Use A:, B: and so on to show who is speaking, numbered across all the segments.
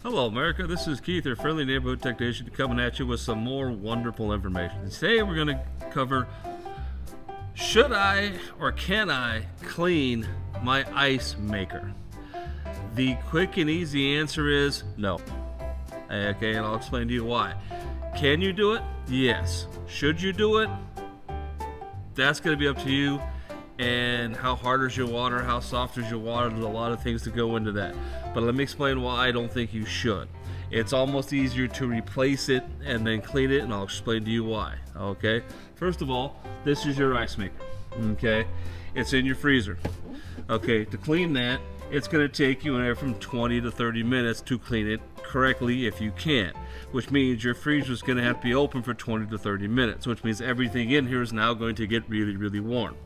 A: Hello America, this is Keith, your friendly neighborhood technician, coming at you with some more wonderful information. And today we're going to cover, should I or can I clean my ice maker? The quick and easy answer is no. Okay, and I'll explain to you why. Can you do it? Yes. Should you do it? That's going to be up to you. And how hard is your water, how soft is your water, there's a lot of things to go into that. But let me explain why I don't think you should. It's almost easier to replace it and then clean it, and I'll explain to you why. Okay, first of all, this is your ice maker. Okay, it's in your freezer. Okay, to clean that, it's going to take you anywhere from 20 to 30 minutes to clean it correctly if you can, which means your freezer is going to have to be open for 20 to 30 minutes, which means everything in here is now going to get really, really warm.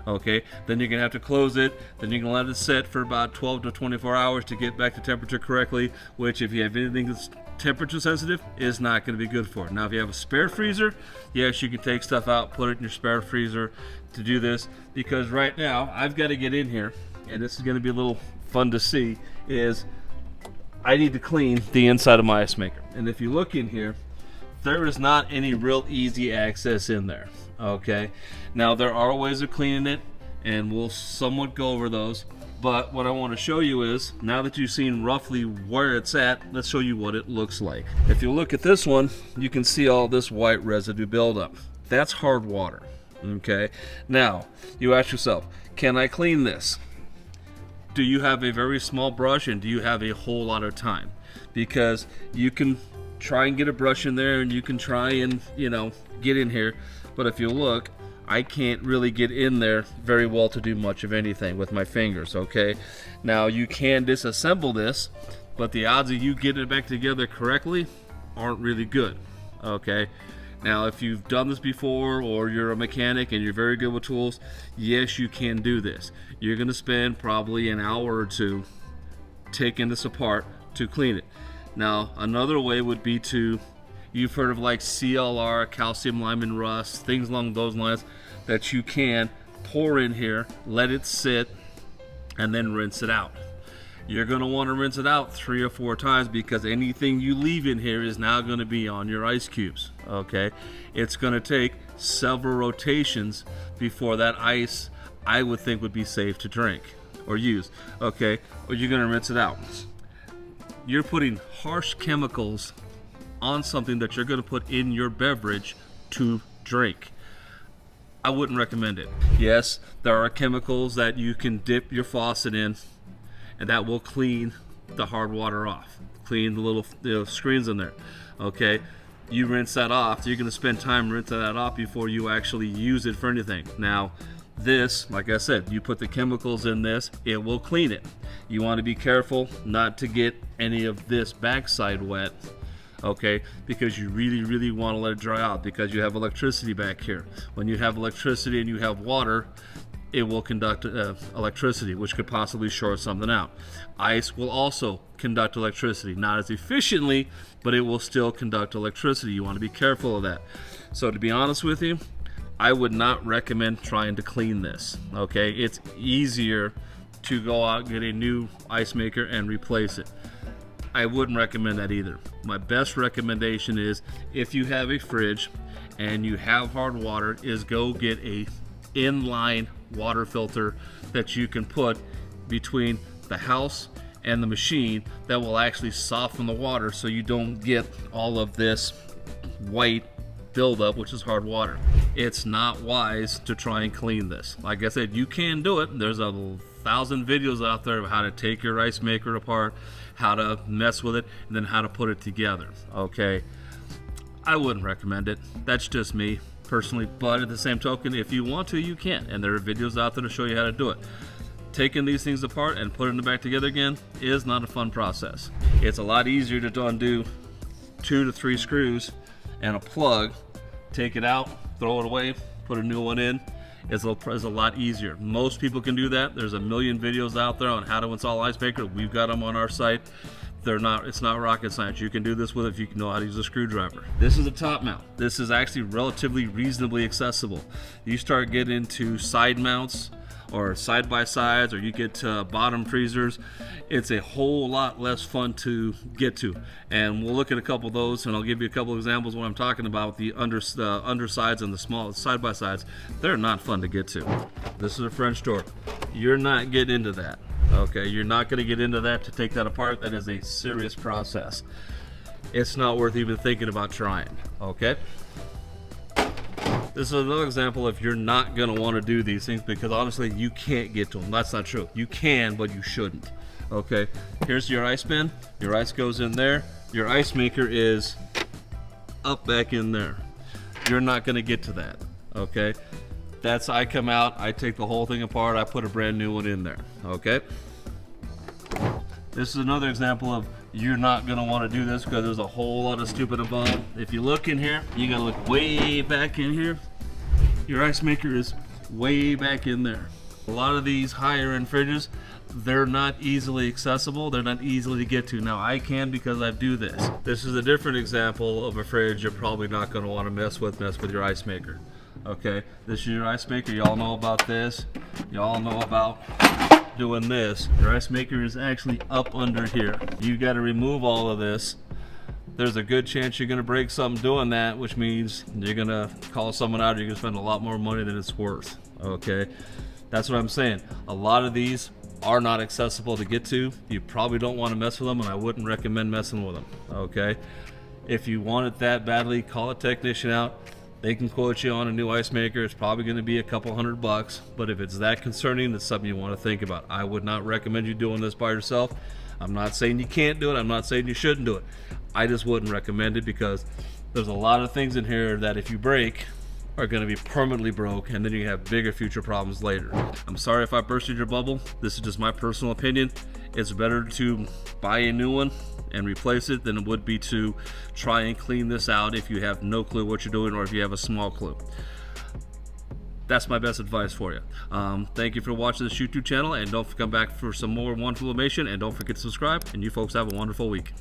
A: Okay, then you're gonna have to close it, then you're gonna let it sit for about 12 to 24 hours to get back to temperature correctly, which if you have anything that's temperature sensitive is not gonna be good for it. Now if you have a spare freezer, yes, you can take stuff out, put it in your spare freezer to do this, because right now I've got to get in here, and this is gonna be a little fun to see, is I need to clean the inside of my ice maker. And if you look in here, there is not any real easy access in there. Okay, now there are ways of cleaning it, and we'll somewhat go over those, but what I want to show you is, now that you've seen roughly where it's at, let's show you what it looks like. If you look at this one, you can see all this white residue buildup. That's hard water. Okay, now you ask yourself, can I clean this? Do you have a very small brush, and do you have a whole lot of time? Because you can try and get a brush in there, and you can try and, get in here, but if you look, I can't really get in there very well to do much of anything with my fingers. Okay, now you can disassemble this, but the odds of you getting it back together correctly aren't really good. Okay, now if you've done this before, or you're a mechanic and you're very good with tools, yes, you can do this. You're going to spend probably an hour or two taking this apart to clean it. Now another way would be to, you've heard of like CLR, calcium lime and rust, things along those lines, that you can pour in here, let it sit, and then rinse it out. You're going to want to rinse it out 3 or 4 times, because anything you leave in here is now going to be on your ice cubes. Okay, it's going to take several rotations before that ice, I would think, would be safe to drink or use. Okay, or you're going to rinse it out. You're putting harsh chemicals on something that you're going to put in your beverage to drink. I wouldn't recommend it. Yes, there are chemicals that you can dip your faucet in, and that will clean the hard water off, clean the little screens in there. Okay, you rinse that off. You're going to spend time rinsing that off before you actually use it for anything. Now this, like I said, you put the chemicals in this, it will clean it. You want to be careful not to get any of this backside wet. Okay, because you really, really want to let it dry out, because you have electricity back here. When you have electricity and you have water, it will conduct electricity, which could possibly short something out. Ice will also conduct electricity, not as efficiently, but it will still conduct electricity. You want to be careful of that. So to be honest with you, I would not recommend trying to clean this. Okay, it's easier to go out and get a new ice maker and replace it. I wouldn't recommend that either. My best recommendation is, if you have a fridge and you have hard water, is go get a inline water filter that you can put between the house and the machine that will actually soften the water, so you don't get all of this white buildup, which is hard water. It's not wise to try and clean this. Like I said, you can do it. There's 1,000 videos out there of how to take your ice maker apart, how to mess with it, and then how to put it together. Okay, I wouldn't recommend it. That's just me personally, but at the same token, if you want to, you can, and there are videos out there to show you how to do it. Taking these things apart and putting them back together again is not a fun process. It's a lot easier to undo 2 to 3 screws and a plug, take it out, throw it away, put a new one in. Is a lot easier. Most people can do that. There's a million videos out there on how to install ice maker. We've got them on our site. It's not rocket science. You can do this with it if you know how to use a screwdriver. This is a top mount. This is actually relatively reasonably accessible. You start getting into side mounts or side by sides, or you get bottom freezers, it's a whole lot less fun to get to. And we'll look at a couple of those, and I'll give you a couple of examples of what I'm talking about. The undersides and the small side by sides, they're not fun to get to. This is a French door. You're not getting into that. Okay, you're not going to get into that to take that apart. That is a serious process. It's not worth even thinking about trying. Okay. This is another example if you're not going to want to do these things, because honestly, you can't get to them. That's not true. You can, but you shouldn't. Okay, here's your ice bin. Your ice goes in there. Your ice maker is up back in there. You're not going to get to that. Okay, I come out, I take the whole thing apart, I put a brand new one in there. Okay, this is another example of you're not going to want to do this because there's a whole lot of stupid involved. If you look in here, you got to look way back in here. Your ice maker is way back in there. A lot of these higher end fridges, they're not easily accessible. They're not easily to get to. Now I can, because I do this. This is a different example of a fridge you're probably not going to want to mess with your ice maker. Okay, this is your ice maker. Y'all know about this. Y'all know about doing this. Your ice maker is actually up under here. You got to remove all of this. There's a good chance you're going to break something doing that, which means you're going to call someone out. You're going to spend a lot more money than it's worth. Okay, that's what I'm saying. A lot of these are not accessible to get to. You probably don't want to mess with them, and I wouldn't recommend messing with them. Okay, if you want it that badly, call a technician out. They can quote you on a new ice maker. It's probably going to be a couple $100, but if it's that concerning, it's something you want to think about. I would not recommend you doing this by yourself. I'm not saying you can't do it. I'm not saying you shouldn't do it. I just wouldn't recommend it, because there's a lot of things in here that if you break are going to be permanently broke, and then you have bigger future problems later. I'm sorry if I bursted your bubble. This is just my personal opinion. It's better to buy a new one and replace it than it would be to try and clean this out if you have no clue what you're doing, or if you have a small clue. That's my best advice for you. Thank you for watching this YouTube channel, and don't come back for some more wonderful information, and don't forget to subscribe, and you folks have a wonderful week.